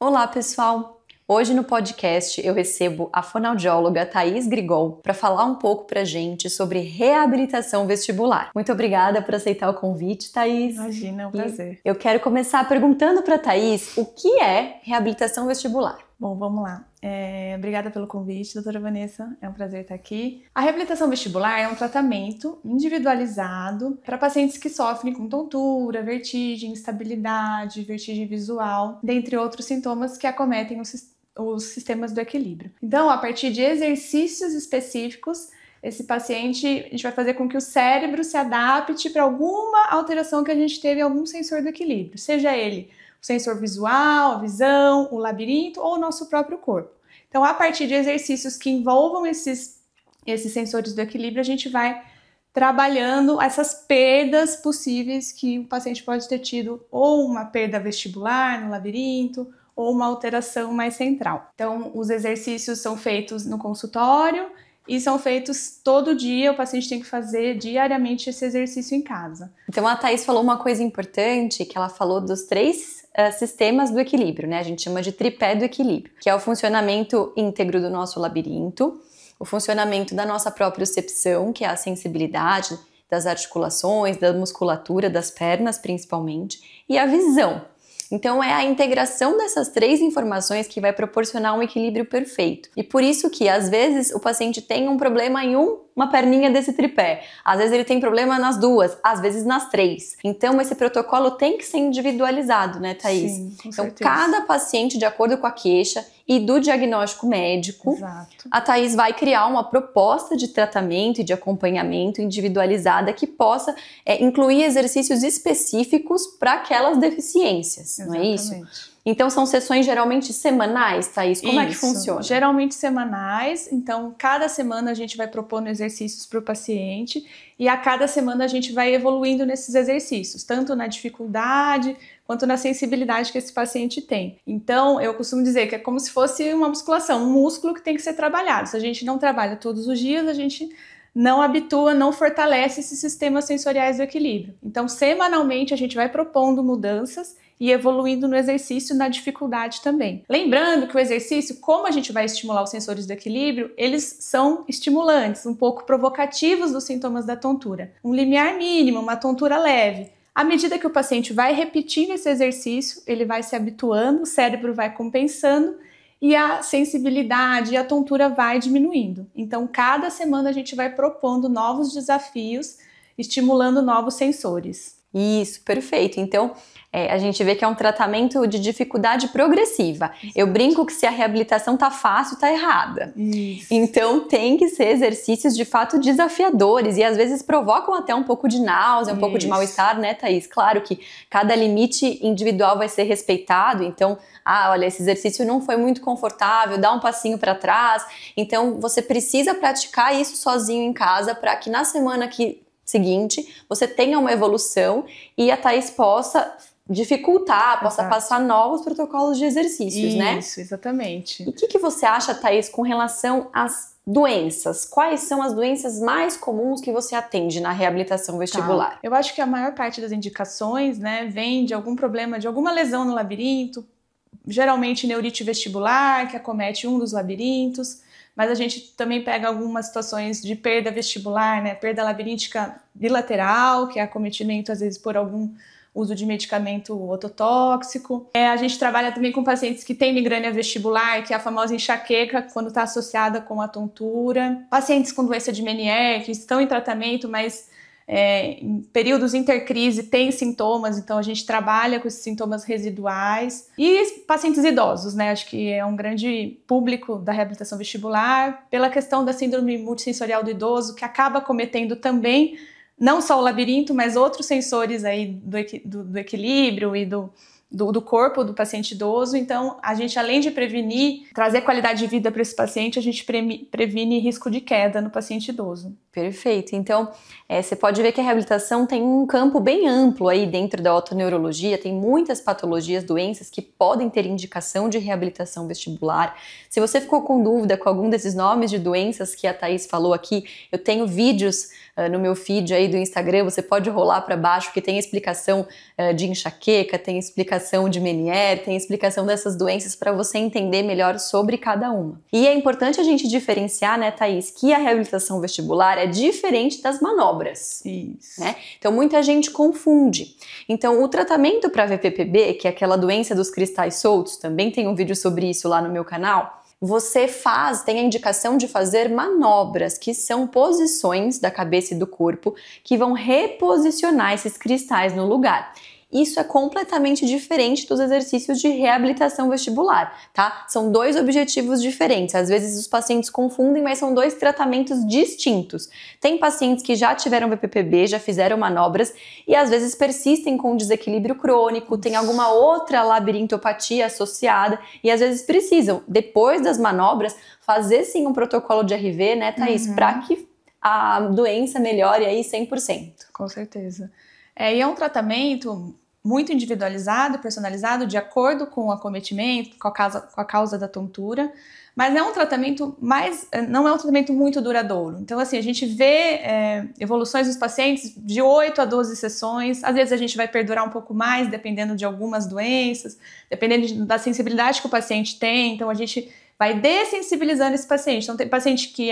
Olá, pessoal! Hoje no podcast eu recebo a fonoaudióloga Thaís Grigol para falar um pouco pra gente sobre reabilitação vestibular. Muito obrigada por aceitar o convite, Thaís. Imagina, é um prazer. Eu quero começar perguntando para Thaís o que é reabilitação vestibular. Bom, vamos lá. Obrigada pelo convite, doutora Vanessa. É um prazer estar aqui. A reabilitação vestibular é um tratamento individualizado para pacientes que sofrem com tontura, vertigem, instabilidade, vertigem visual, dentre outros sintomas que acometem os sistemas do equilíbrio. Então, a partir de exercícios específicos, esse paciente, a gente vai fazer com que o cérebro se adapte para alguma alteração que a gente teve em algum sensor do equilíbrio, seja ele o sensor visual, a visão, o labirinto ou o nosso próprio corpo. Então, a partir de exercícios que envolvam esses sensores do equilíbrio, a gente vai trabalhando essas perdas possíveis que o paciente pode ter tido, ou uma perda vestibular no labirinto, ou uma alteração mais central. Então, os exercícios são feitos no consultório e são feitos todo dia, o paciente tem que fazer diariamente esse exercício em casa. Então, a Thaís falou uma coisa importante, que ela falou dos 3 sistemas do equilíbrio, né? A gente chama de tripé do equilíbrio, que é o funcionamento íntegro do nosso labirinto, o funcionamento da nossa propriocepção, que é a sensibilidade das articulações, da musculatura, das pernas principalmente, e a visão. Então é a integração dessas 3 informações que vai proporcionar um equilíbrio perfeito. E por isso que às vezes o paciente tem um problema em uma perninha desse tripé, às vezes ele tem problema nas 2, às vezes nas 3. Então esse protocolo tem que ser individualizado, né, Thaís? Sim, com então certeza. Cada paciente, de acordo com a queixa e do diagnóstico médico, Exato. A Thaís vai criar uma proposta de tratamento e de acompanhamento individualizada que possa incluir exercícios específicos para aquelas deficiências, Exatamente. Não é isso? Então são sessões geralmente semanais, Thaís? Como é que funciona? Geralmente semanais, então cada semana a gente vai propondo exercícios para o paciente e a cada semana a gente vai evoluindo nesses exercícios, tanto na dificuldade quanto na sensibilidade que esse paciente tem. Então eu costumo dizer que é como se fosse uma musculação, um músculo que tem que ser trabalhado. Se a gente não trabalha todos os dias, a gente não habitua, não fortalece esses sistemas sensoriais do equilíbrio. Então semanalmente a gente vai propondo mudanças e evoluindo no exercício, na dificuldade também. Lembrando que o exercício, como a gente vai estimular os sensores do equilíbrio, eles são estimulantes, um pouco provocativos dos sintomas da tontura. Um limiar mínimo, uma tontura leve. À medida que o paciente vai repetindo esse exercício, ele vai se habituando, o cérebro vai compensando e a sensibilidade e a tontura vai diminuindo. Então, cada semana a gente vai propondo novos desafios, estimulando novos sensores. Isso, perfeito. Então, a gente vê que é um tratamento de dificuldade progressiva. Exato. Eu brinco que se a reabilitação tá fácil, tá errada. Isso. Então, tem que ser exercícios de fato desafiadores e às vezes provocam até um pouco de náusea, um pouco de mal-estar, né, Thaís? Claro que cada limite individual vai ser respeitado, então, olha, esse exercício não foi muito confortável, dá um passinho para trás. Então, você precisa praticar isso sozinho em casa para que na semana seguinte, você tenha uma evolução e a Thaís possa dificultar, possa passar novos protocolos de exercícios, né? Isso, exatamente. E o que você acha, Thaís, com relação às doenças? Quais são as doenças mais comuns que você atende na reabilitação vestibular? Eu acho que a maior parte das indicações, né, vem de algum problema, de alguma lesão no labirinto, geralmente neurite vestibular, que acomete um dos labirintos, mas a gente também pega algumas situações de perda vestibular, né, perda labiríntica bilateral, que é acometimento às vezes por algum uso de medicamento ototóxico. A gente trabalha também com pacientes que têm migrânia vestibular, que é a famosa enxaqueca, quando está associada com a tontura. Pacientes com doença de Meniere, que estão em tratamento, mas em períodos intercrise tem sintomas, então a gente trabalha com esses sintomas residuais. E pacientes idosos, né? Acho que é um grande público da reabilitação vestibular, pela questão da síndrome multissensorial do idoso, que acaba cometendo também não só o labirinto, mas outros sensores aí do equilíbrio e do corpo do paciente idoso. Então, a gente, além de prevenir, trazer qualidade de vida para esse paciente, a gente previne risco de queda no paciente idoso. Perfeito. Então, você pode ver que a reabilitação tem um campo bem amplo aí dentro da otoneurologia, tem muitas patologias, doenças que podem ter indicação de reabilitação vestibular. Se você ficou com dúvida com algum desses nomes de doenças que a Thaís falou aqui, eu tenho vídeos no meu feed aí do Instagram, você pode rolar para baixo que tem explicação de enxaqueca, tem explicação explicação de Meniere, tem explicação dessas doenças para você entender melhor sobre cada uma. E é importante a gente diferenciar, né, Thaís, que a reabilitação vestibular é diferente das manobras. Isso. Né? Então muita gente confunde. Então o tratamento para VPPB, que é aquela doença dos cristais soltos, também tem um vídeo sobre isso lá no meu canal, você tem a indicação de fazer manobras, que são posições da cabeça e do corpo que vão reposicionar esses cristais no lugar. Isso é completamente diferente dos exercícios de reabilitação vestibular, tá? São dois objetivos diferentes. Às vezes os pacientes confundem, mas são dois tratamentos distintos. Tem pacientes que já tiveram VPPB, já fizeram manobras e às vezes persistem com desequilíbrio crônico, tem alguma outra labirintopatia associada e às vezes precisam, depois das manobras, fazer sim um protocolo de RV, né, Thaís? Para que a doença melhore aí 100%. Com certeza. E é um tratamento muito individualizado, personalizado, de acordo com o acometimento, com a causa da tontura, mas é um tratamento não é um tratamento muito duradouro. Então, assim, a gente vê evoluções dos pacientes de 8 a 12 sessões, às vezes a gente vai perdurar um pouco mais, dependendo de algumas doenças, dependendo da sensibilidade que o paciente tem, então a gente vai dessensibilizando esse paciente. Então, tem paciente que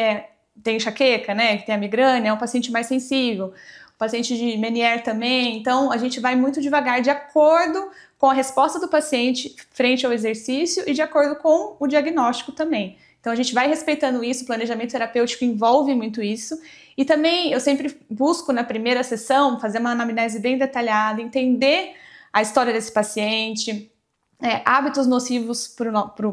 tem enxaqueca, né, que tem a migrânia, é um paciente mais sensível, paciente de Meniere também, então a gente vai muito devagar de acordo com a resposta do paciente frente ao exercício e de acordo com o diagnóstico também. Então a gente vai respeitando isso, o planejamento terapêutico envolve muito isso e também eu sempre busco na primeira sessão fazer uma anamnese bem detalhada, entender a história desse paciente, hábitos nocivos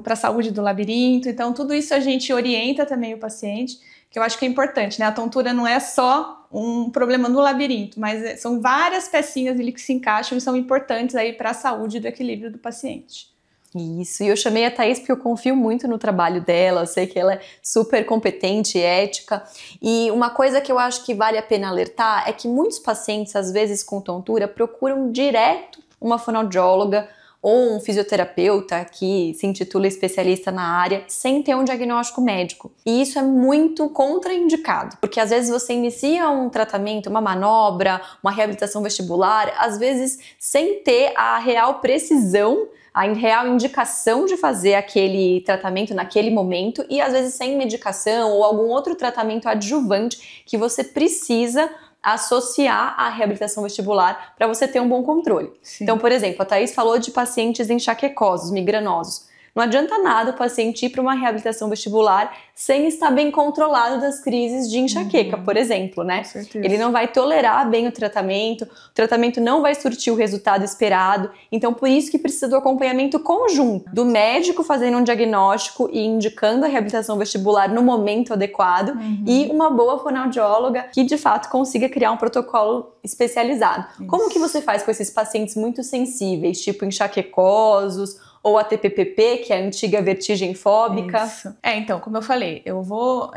para a saúde do labirinto, então tudo isso a gente orienta também o paciente, que eu acho que é importante, né? A tontura não é só um problema no labirinto, mas são várias pecinhas ali que se encaixam e são importantes aí para a saúde e do equilíbrio do paciente. Isso, e eu chamei a Thaís porque eu confio muito no trabalho dela, eu sei que ela é super competente e ética, e uma coisa que eu acho que vale a pena alertar é que muitos pacientes, às vezes com tontura, procuram direto uma fonoaudióloga ou um fisioterapeuta que se intitula especialista na área, sem ter um diagnóstico médico. E isso é muito contraindicado, porque às vezes você inicia um tratamento, uma manobra, uma reabilitação vestibular, às vezes sem ter a real precisão, a real indicação de fazer aquele tratamento naquele momento e às vezes sem medicação ou algum outro tratamento adjuvante que você precisa associar à reabilitação vestibular para você ter um bom controle. Sim. Então, por exemplo, a Thaís falou de pacientes enxaquecosos, migranosos. Não adianta nada o paciente ir para uma reabilitação vestibular sem estar bem controlado das crises de enxaqueca, por exemplo, né? Com certeza. Ele não vai tolerar bem o tratamento não vai surtir o resultado esperado, então por isso que precisa do acompanhamento conjunto, do médico fazendo um diagnóstico e indicando a reabilitação vestibular no momento adequado e uma boa fonoaudióloga que de fato consiga criar um protocolo especializado. Isso. Como que você faz com esses pacientes muito sensíveis, tipo enxaquecosos, ou a TPPP, que é a antiga vertigem fóbica? Isso. Então, como eu falei, eu vou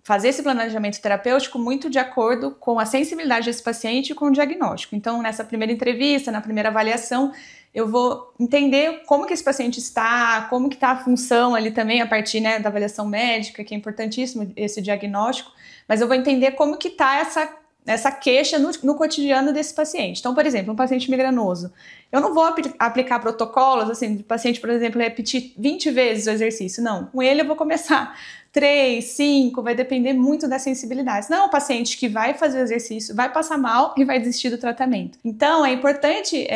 fazer esse planejamento terapêutico muito de acordo com a sensibilidade desse paciente e com o diagnóstico. Então, nessa primeira entrevista, na primeira avaliação, eu vou entender como que esse paciente está, como que está a função ali também, a partir, né, da avaliação médica, que é importantíssimo esse diagnóstico, mas eu vou entender como que está essa queixa no cotidiano desse paciente. Então, por exemplo, um paciente migranoso, eu não vou aplicar protocolos, assim, de paciente, por exemplo, repetir 20 vezes o exercício, não. Com ele eu vou começar 3, 5, vai depender muito da sensibilidade. Não é um paciente que vai fazer o exercício, vai passar mal e vai desistir do tratamento. Então, é importante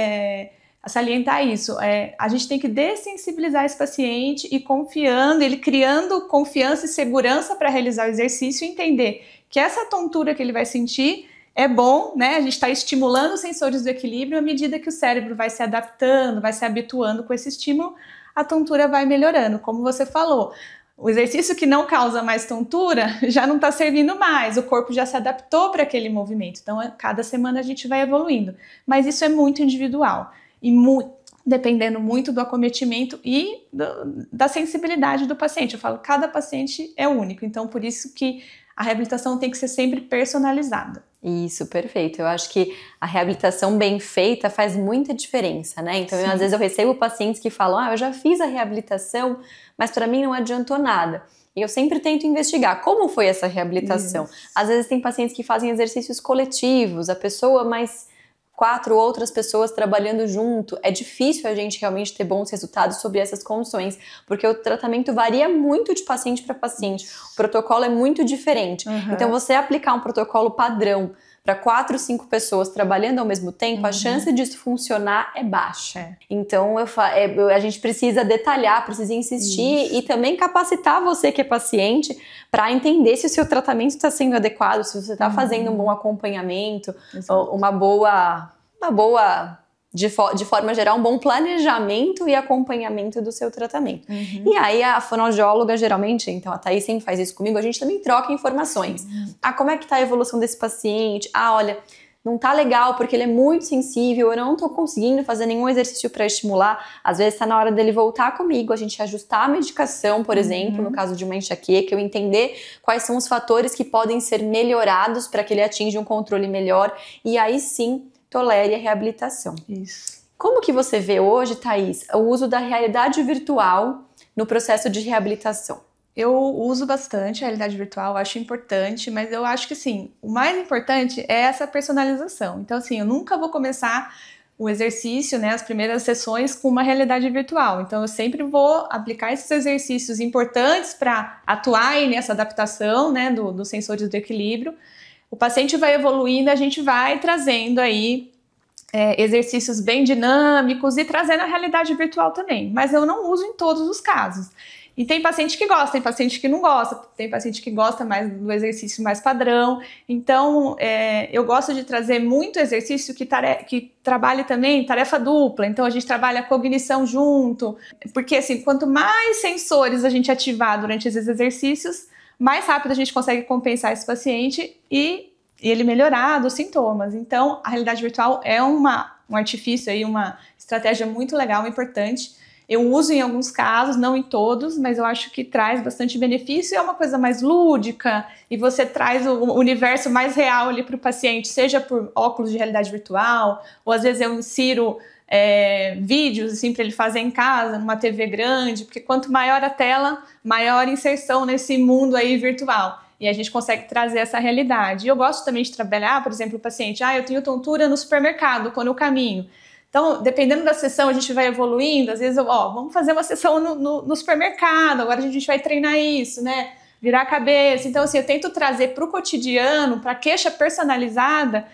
salientar isso. A gente tem que dessensibilizar esse paciente e confiando, ele criando confiança e segurança para realizar o exercício e entender que essa tontura que ele vai sentir é bom, né? A gente está estimulando os sensores do equilíbrio à medida que o cérebro vai se adaptando, vai se habituando com esse estímulo, a tontura vai melhorando. Como você falou, o exercício que não causa mais tontura já não está servindo mais, o corpo já se adaptou para aquele movimento. Então, cada semana a gente vai evoluindo. Mas isso é muito individual e dependendo muito do acometimento e da sensibilidade do paciente. Eu falo, cada paciente é único, então por isso que a reabilitação tem que ser sempre personalizada. Isso, perfeito. Eu acho que a reabilitação bem feita faz muita diferença, né? Então, às vezes eu recebo pacientes que falam, eu já fiz a reabilitação, mas para mim não adiantou nada. E eu sempre tento investigar como foi essa reabilitação. Isso. Às vezes tem pacientes que fazem exercícios coletivos, a pessoa mais 4 outras pessoas trabalhando junto, é difícil a gente realmente ter bons resultados sobre essas condições, porque o tratamento varia muito de paciente para paciente, o protocolo é muito diferente. Então, você aplicar um protocolo padrão para 4, 5 pessoas trabalhando ao mesmo tempo, a chance disso funcionar é baixa. Então, a gente precisa detalhar, precisa insistir e também capacitar você que é paciente para entender se o seu tratamento está sendo adequado, se você está fazendo um bom acompanhamento, uma boa, de forma geral, um bom planejamento e acompanhamento do seu tratamento. E aí a fonoaudióloga geralmente, então a Thaís sempre faz isso comigo, a gente também troca informações. Como é que tá a evolução desse paciente? Olha, não tá legal porque ele é muito sensível, eu não tô conseguindo fazer nenhum exercício para estimular. Às vezes tá na hora dele voltar comigo, a gente ajustar a medicação, por exemplo, no caso de uma enxaqueca, eu entender quais são os fatores que podem ser melhorados para que ele atinja um controle melhor e aí sim tolere a reabilitação. Isso. Como que você vê hoje, Thaís, o uso da realidade virtual no processo de reabilitação? Eu uso bastante a realidade virtual, acho importante, mas eu acho que, sim, o mais importante é essa personalização. Então, assim, eu nunca vou começar o exercício, né, as primeiras sessões com uma realidade virtual. Então, eu sempre vou aplicar esses exercícios importantes para atuar aí nessa adaptação, né, dos sensores do equilíbrio. O paciente vai evoluindo, a gente vai trazendo aí exercícios bem dinâmicos e trazendo a realidade virtual também. Mas eu não uso em todos os casos. E tem paciente que gosta, tem paciente que não gosta, tem paciente que gosta mais do exercício mais padrão. Então, eu gosto de trazer muito exercício que trabalhe também tarefa dupla. Então, a gente trabalha a cognição junto. Porque, assim, quanto mais sensores a gente ativar durante esses exercícios, mais rápido a gente consegue compensar esse paciente e ele melhorar dos sintomas. Então, a realidade virtual é um artifício, aí, uma estratégia muito legal, importante. Eu uso em alguns casos, não em todos, mas eu acho que traz bastante benefício. É uma coisa mais lúdica e você traz o universo mais real ali para o paciente, seja por óculos de realidade virtual, ou às vezes eu insiro vídeos assim, para ele fazer em casa, numa TV grande, porque quanto maior a tela, maior inserção nesse mundo aí virtual. E a gente consegue trazer essa realidade. E eu gosto também de trabalhar, por exemplo, o paciente, eu tenho tontura no supermercado quando eu caminho. Então, dependendo da sessão, a gente vai evoluindo. Às vezes, vamos fazer uma sessão no supermercado, agora a gente vai treinar isso, né? Virar a cabeça. Então, assim, eu tento trazer para o cotidiano, para a queixa personalizada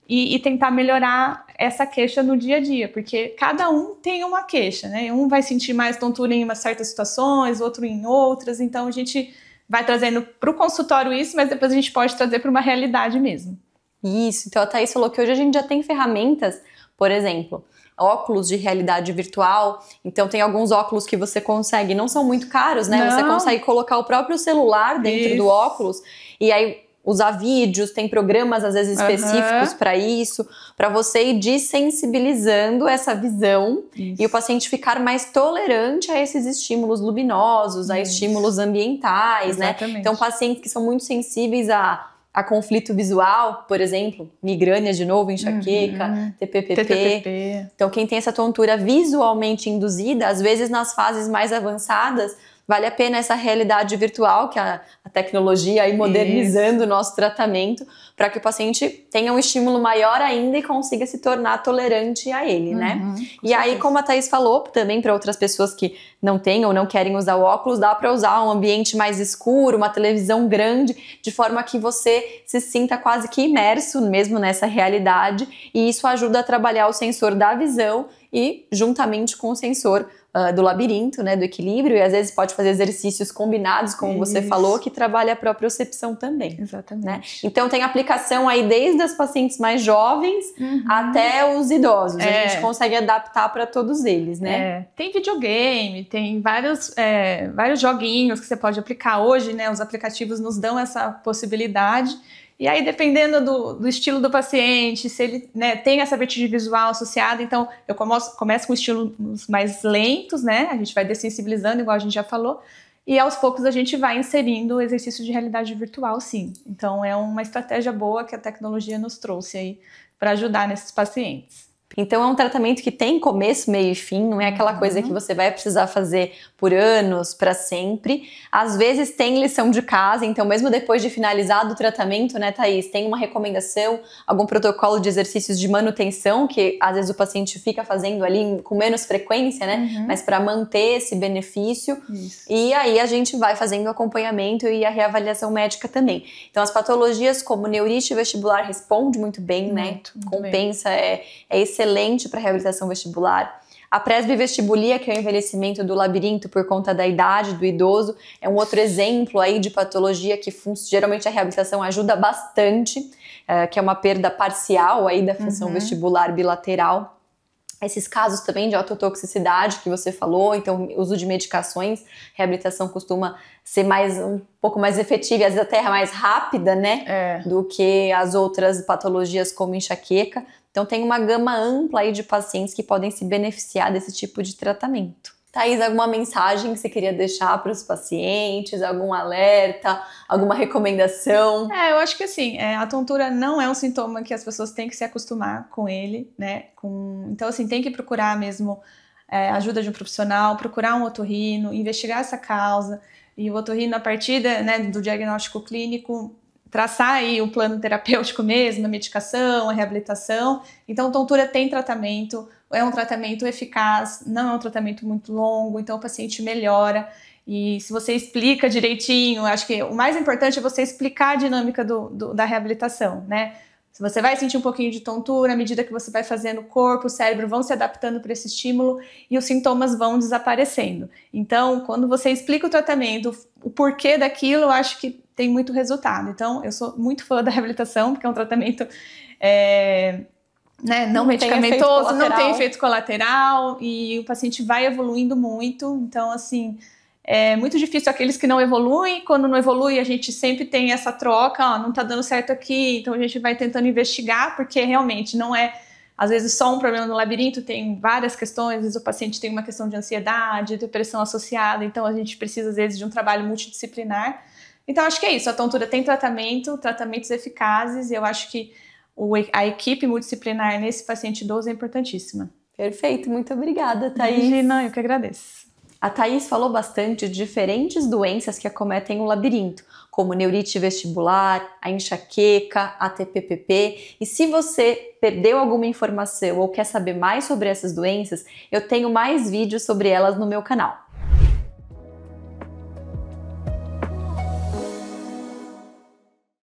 e tentar melhorar essa queixa no dia a dia, porque cada um tem uma queixa, né? Um vai sentir mais tontura em certas situações, outro em outras. Então, a gente vai trazendo para o consultório isso, mas depois a gente pode trazer para uma realidade mesmo. Isso. Então, a Thaís falou que hoje a gente já tem ferramentas, por exemplo, óculos de realidade virtual. Então tem alguns óculos que você consegue, não são muito caros, né? Não. Você consegue colocar o próprio celular dentro do óculos e aí usar vídeos, tem programas às vezes específicos para isso, para você ir desensibilizando essa visão e o paciente ficar mais tolerante a esses estímulos luminosos, a estímulos ambientais, Exatamente. né? Então pacientes que são muito sensíveis a conflito visual, por exemplo, migrânia de novo, enxaqueca, TPPP. Então, quem tem essa tontura visualmente induzida, às vezes nas fases mais avançadas, vale a pena essa realidade virtual, que a tecnologia aí modernizando o nosso tratamento, para que o paciente tenha um estímulo maior ainda e consiga se tornar tolerante a ele, né? E aí, como a Thaís falou, também para outras pessoas que não têm ou não querem usar o óculos, dá para usar um ambiente mais escuro, uma televisão grande, de forma que você se sinta quase que imerso mesmo nessa realidade, e isso ajuda a trabalhar o sensor da visão e juntamente com o sensor do labirinto, né, do equilíbrio, e às vezes pode fazer exercícios combinados, como você falou, que trabalha a propriocepção também. Exatamente. Né? Então tem aplicação aí desde as pacientes mais jovens até os idosos. A gente consegue adaptar para todos eles, né? Tem videogame, tem vários joguinhos que você pode aplicar hoje, né? Os aplicativos nos dão essa possibilidade. E aí, dependendo do estilo do paciente, se ele, né, tem essa vertigem visual associada, então eu começo com estilos mais lentos, né? A gente vai dessensibilizando, igual a gente já falou, e aos poucos a gente vai inserindo o exercício de realidade virtual, sim. Então é uma estratégia boa que a tecnologia nos trouxe aí para ajudar nesses pacientes. Então é um tratamento que tem começo, meio e fim, não é aquela coisa que você vai precisar fazer por anos, para sempre. Às vezes tem lição de casa, então mesmo depois de finalizado o tratamento, né, Thaís, tem uma recomendação, algum protocolo de exercícios de manutenção, que às vezes o paciente fica fazendo ali com menos frequência, né, mas para manter esse benefício. Isso. E aí a gente vai fazendo o acompanhamento e a reavaliação médica também. Então as patologias como neurite vestibular responde muito bem, né, compensa, é excelente para reabilitação vestibular. A presbivestibulia, que é o envelhecimento do labirinto por conta da idade do idoso, é um outro exemplo aí de patologia que geralmente a reabilitação ajuda bastante, que é uma perda parcial aí da função vestibular bilateral. Esses casos também de ototoxicidade que você falou, então uso de medicações, reabilitação costuma ser um pouco mais efetiva e às vezes até mais rápida, né, do que as outras patologias como enxaqueca. Então tem uma gama ampla aí de pacientes que podem se beneficiar desse tipo de tratamento. Thaís, alguma mensagem que você queria deixar para os pacientes? Algum alerta? Alguma recomendação? Eu acho que assim, a tontura não é um sintoma que as pessoas têm que se acostumar com ele, né? Então assim, tem que procurar mesmo ajuda de um profissional, procurar um otorrino, investigar essa causa. E o otorrino, a partir do diagnóstico clínico, traçar aí o plano terapêutico mesmo, a medicação, a reabilitação. Então, tontura tem tratamento, é um tratamento eficaz, não é um tratamento muito longo, então o paciente melhora. E se você explica direitinho, acho que o mais importante é você explicar a dinâmica da reabilitação, né? Se você vai sentir um pouquinho de tontura, à medida que você vai fazendo o corpo, o cérebro vão se adaptando para esse estímulo e os sintomas vão desaparecendo. Então, quando você explica o tratamento, o porquê daquilo, eu acho que tem muito resultado. Então, eu sou muito fã da reabilitação, porque é um tratamento não medicamentoso, não tem efeito colateral e o paciente vai evoluindo muito. Então, assim, é muito difícil aqueles que não evoluem. Quando não evolui, a gente sempre tem essa troca, não tá dando certo aqui, então a gente vai tentando investigar, porque realmente não é, às vezes, só um problema no labirinto, tem várias questões, às vezes o paciente tem uma questão de ansiedade, depressão associada, então a gente precisa, às vezes, de um trabalho multidisciplinar. Então, acho que é isso, a tontura tem tratamentos eficazes, e eu acho que a equipe multidisciplinar nesse paciente idoso é importantíssima. Perfeito, muito obrigada, Thaís. Imagina, eu que agradeço. A Thaís falou bastante de diferentes doenças que acometem o labirinto, como neurite vestibular, a enxaqueca, a TPPP. E se você perdeu alguma informação ou quer saber mais sobre essas doenças, eu tenho mais vídeos sobre elas no meu canal.